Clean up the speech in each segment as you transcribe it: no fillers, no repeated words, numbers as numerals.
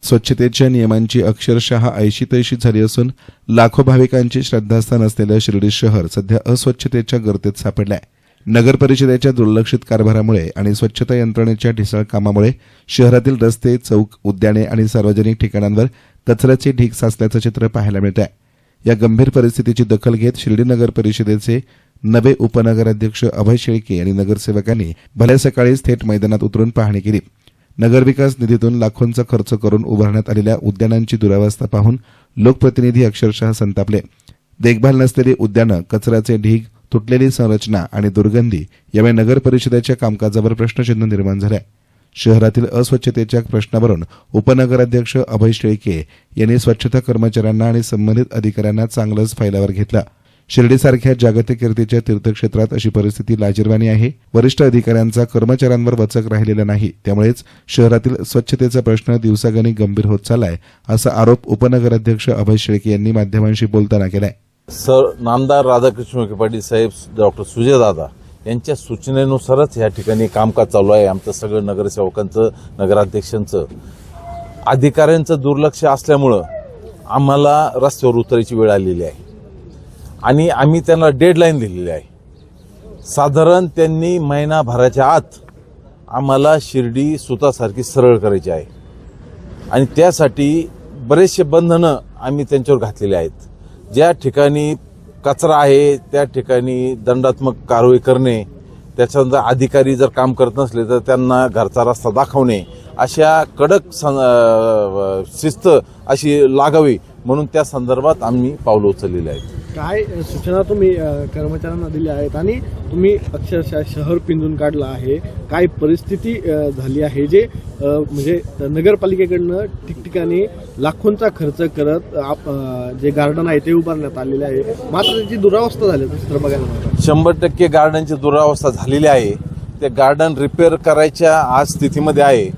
स्वच्छतेच्या नियमांची अक्षरशः ऐशी-तैशी झाली असून लाखो भाविकांची श्रद्धास्थान असलेलं शिर्डी शहर सध्या अस्वच्छतेच्या गर्तेत सापडलं आहे. नगर परिषदेच्या दुर्लक्षित कारभारामुळे आणि स्वच्छता यंत्रणेच्या ढिसाळ कामामुळे शहरातील रस्ते, चौक, उद्याने आणि सार्वजनिक ठिकाणांवर कचऱ्याचे ढीग साचल्याचं चित्र पाहायला मिळत आहे. या गंभीर परिस्थितीची दखल घेत शिर्डी नगर परिषदेचे नवे उपनगराध्यक्ष अभय शेळके आणि नगरसेवकांनी भल्या सकाळीच थेट मैदानात उतरून पाहणी केली. नगरविकास निधीतून लाखोंचा खर्च करून उभारण्यात आलेल्या उद्यानांची दुरावस्था पाहून लोकप्रतिनिधी अक्षरशः संतापले. देखभाल नसलेली उद्यानं, कचऱ्याचे ढीग, तुटलेली संरचना आणि दुर्गंधी यामुळे नगर परिषदेच्या कामकाजावर प्रश्नचिन्ह निर्माण झाले. शहरातील अस्वच्छतेच्या प्रश्नावरून उपनगराध्यक्ष अभय शेळके यांनी स्वच्छता कर्मचाऱ्यांना आणि संबंधित अधिकाऱ्यांना चांगलंच फायलावर घेतलं. शिर्डीसारख्या जागतिक कीर्तीच्या तीर्थक्षेत्रात अशी परिस्थिती लाजिरवाणी आहे. वरिष्ठ अधिकाऱ्यांचा कर्मचाऱ्यांवर वचक राहिलेला नाही, त्यामुळेच शहरातील स्वच्छतेचा प्रश्न दिवसागणिक गंभीर होत चाललाय, असा आरोप उपनगराध्यक्ष अभय शेळके यांनी माध्यमांशी बोलताना केलाय. सर नामदार राधाकृष्ण विखे पाटील साहेब, डॉक्टर सुजयदादा यांच्या सूचनेनुसारच या ठिकाणी कामकाज चालू आहे. आमचं सगळं नगरसेवकांचं, नगराध्यक्षांचं, अधिकाऱ्यांचं दुर्लक्ष असल्यामुळं आम्हाला रस्त्यावर उतरायची वेळ आलेली आहे आणि आम्ही त्यांना डेडलाईन दिलेली आहे. साधारण त्यांनी महिनाभराच्या आत आम्हाला शिर्डी सुतासारखी सरळ करायची आहे आणि त्यासाठी बरेचसे बंधनं आम्ही त्यांच्यावर घातलेली आहेत. ज्या ठिकाणी कचरा आहे त्या ठिकाणी दंडात्मक कारवाई करणे, त्याच्यानंतर अधिकारी जर काम करत नसले तर त्यांना घरचा रस्ता दाखवणे, अशा कडक शिस्त अशी लागावी म्हणून त्या संदर्भात आम्ही पावलं उचललेली आहेत. काय सूचना तुम्ही कर्मचाऱ्यांना दिल्या आहेत आणि तुम्ही अक्षरशः शहर पिंजून काढलं आहे, काय परिस्थिती झाली आहे, जे म्हणजे नगरपालिकेकडनं ठिकठिकाणी लाखोंचा खर्च करत जे गार्डन आहे ते उभारण्यात आलेले आहे, मात्र त्याची दुरावस्था झाली तर बघायला मिळतं. 100% गार्डनची दुरावस्था झालेली आहे. ते गार्डन रिपेअर करायच्या आज स्थितीमध्ये आहे.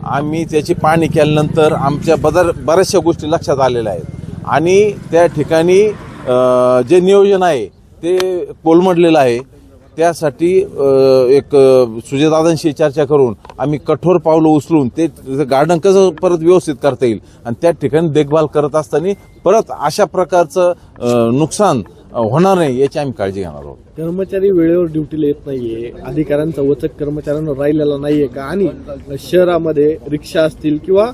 आम्ही त्याची पाहणी केल्यानंतर आमच्या बऱ्याचशा गोष्टी लक्षात आलेल्या आहेत आणि त्या ठिकाणी जे नियोजन आहे ते कोलमडलेलं आहे. त्यासाठी एक सुजयदादांशी चर्चा करून आम्ही कठोर पावलं उचलून ते गार्डन कसं परत व्यवस्थित करता येईल आणि त्या ठिकाणी देखभाल करत असताना परत अशा प्रकारचं नुकसान होणार नाही याची आम्ही काळजी घेणार आहोत. कर्मचारी वेळेवर ड्युटीला येत नाहीये, अधिकाऱ्यांचा वचक कर्मचाऱ्यांना राहिलेला नाहीये का, आणि शहरामध्ये रिक्षा असतील किंवा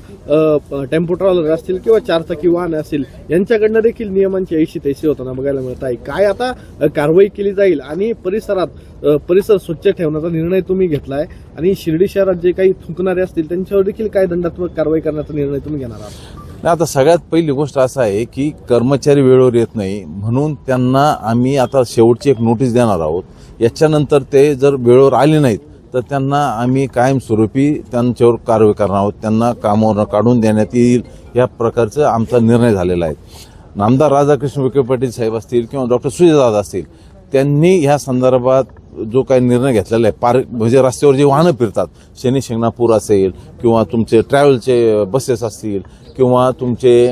टेम्पो ट्रॅव्हलर असतील किंवा चारचाकी वाहन असतील यांच्याकडनं देखील नियमांची ऐशी तैशी होताना बघायला मिळत आहे. काय आता कारवाई केली जाईल आणि परिसर स्वच्छ ठेवण्याचा निर्णय तुम्ही घेतलाय आणि शिर्डी शहरात जे काही थुंकणारे असतील त्यांच्यावर देखील काय दंडात्मक कारवाई करण्याचा निर्णय तुम्ही घेणार आहात? आता सगळ्यात पहिली गोष्ट असं आहे की कर्मचारी वेळेवर येत नाही म्हणून त्यांना आम्ही आता शेवटची एक नोटीस देणार आहोत. याच्यानंतर ते जर वेळेवर आले नाहीत तर त्यांना आम्ही कायमस्वरूपी त्यांच्यावर कारवाई करणार आहोत. त्यांना कामावर काढून देण्यात येईल या प्रकारचा आमचा निर्णय झालेला आहे. नामदार राधाकृष्ण विखे पाटील साहेब असतील किंवा डॉक्टर सुजयदादा असतील, त्यांनी ह्या संदर्भात जो काही निर्णय घेतलेला आहे, म्हणजे रस्त्यावर जे वाहनं फिरतात, शनी शिंगणापूर असेल किंवा तुमचे ट्रॅव्हलचे बसेस असतील किंवा तुमचे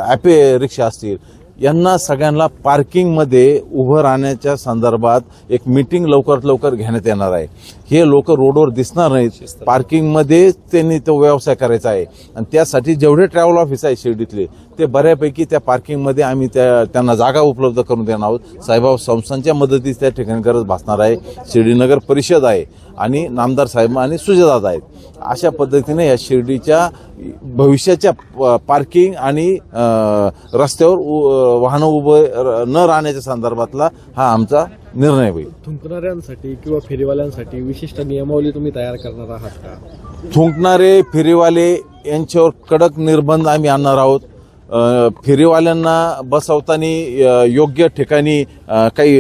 ॲपे रिक्षा असतील, यांना सगळ्यांना पार्किंगमध्ये उभं राहण्याच्या संदर्भात एक मीटिंग लवकरात लवकर घेण्यात येणार आहे. हे लोक रोडवर दिसणार नाहीत, पार्किंगमध्ये त्यांनी तो व्यवसाय करायचा आहे आणि त्यासाठी जेवढे ट्रॅव्हल ऑफिस आहे शिर्डीतले ते बऱ्यापैकी त्या पार्किंगमध्ये आम्ही त्यांना जागा उपलब्ध करून देणार आहोत. साईबाबा संस्थांच्या मदतीस त्या ठिकाणी गरज भासणार आहे. शिर्डी नगर परिषद आहे आणि नामदार साहेब आणि सुजयदादा आहेत. अशा पद्धतीने या शिर्डीच्या भविष्याच्या पार्किंग आणि रस्त्यावर वाहनं उभं न राहण्याच्या संदर्भातला हा आमचा निर्णय होईल. थुंकणाऱ्यांसाठी किंवा फेरीवाल्यांसाठी विशिष्ट नियमावली तुम्ही तयार करणार आहात का? थुंकणारे, फेरीवाले यांच्यावर कडक निर्बंध आम्ही आणणार आहोत. फेरीवाल्यांना बसवताना योग्य ठिकाणी काही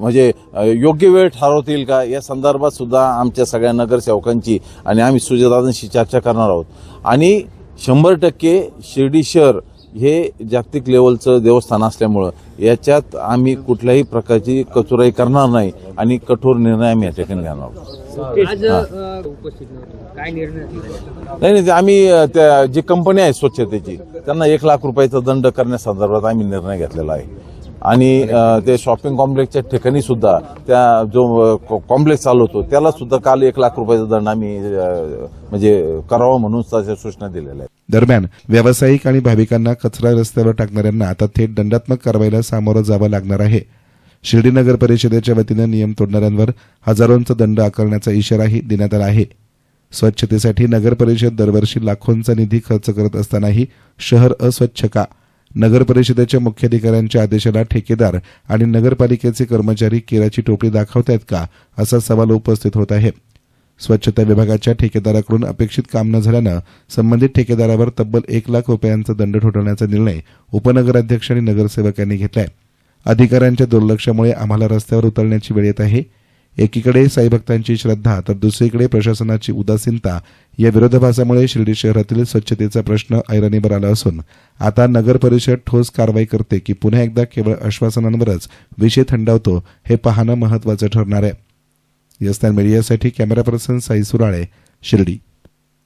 म्हणजे योग्य वेळ ठरवतील का या संदर्भात सुद्धा आमच्या सगळ्या नगरसेवकांची आणि आम्ही सुजयदादांशी चर्चा करणार आहोत. आणि 100% शिर्डी शहर हे जागतिक लेवलचं देवस्थान असल्यामुळं याच्यात आम्ही कुठल्याही प्रकारची कचुराई करणार नाही आणि कठोर निर्णय आम्ही या ठिकाणी घेणार आहोत. नाही, आम्ही जी कंपनी आहे स्वच्छतेची त्यांना 1 लाख रुपयाचा दंड करण्यासंदर्भात आम्ही निर्णय घेतलेला आहे. आणि ते शॉपिंग कॉम्प्लेक्सच्या ठिकाणी सुद्धा त्या जो कॉम्प्लेक्स चालवतो त्याला सुद्धा काल 1 लाख रुपयाचा दंड आम्ही म्हणजे करावा म्हणून त्याच्या सूचना दिलेल्या आहेत. दरम्यान व्यावसायिक आणि भाविकांना कचरा रस्त्यावर टाकणाऱ्यांना आता थेट दंडात्मक कारवाईला सामोरं जावं लागणार आहे. शिर्डी नगर परिषदेच्या वतीनं नियम तोडणाऱ्यांवर हजारोंचा दंड आकारण्याचा इशाराही देण्यात आला आहे. स्वच्छतेसाठी नगर परिषद दरवर्षी लाखोंचा निधी खर्च करत असतानाही शहर अस्वच्छ का? नगर परिषदेच्या मुख्याधिकाऱ्यांच्या आदेशाला ठेकेदार आणि नगरपालिकेचे कर्मचारी केराची टोपली दाखवतायत का, असा सवाल उपस्थित होत आहे. स्वच्छता विभागाच्या ठेकेदाराकडून अपेक्षित काम न झाल्यानं संबंधित ठेकेदारावर तब्बल 1 लाख रुपयांचा दंड ठोठावण्याचा निर्णय उपनगराध्यक्ष आणि नगरसेवकांनी घेतलाय. अधिकाऱ्यांच्या दुर्लक्षामुळे आम्हाला रस्त्यावर उतरण्याची वेळ येत आहे. एकीकडे साईभक्तांची श्रद्धा तर दुसरीकडे प्रशासनाची उदासीनता या विरोधाभासामुळे शिर्डी शहरातील स्वच्छतेचा प्रश्न ऐरणीवर आला असून आता नगर परिषद ठोस कारवाई करते की पुन्हा एकदा केवळ आश्वासनांवरच विषय थंडावतो हे पाहणं महत्त्वाचं ठरणार आहे. यस्तान मीडियासाठी कॅमेरा पर्सन साई सुराळे, शिर्डी.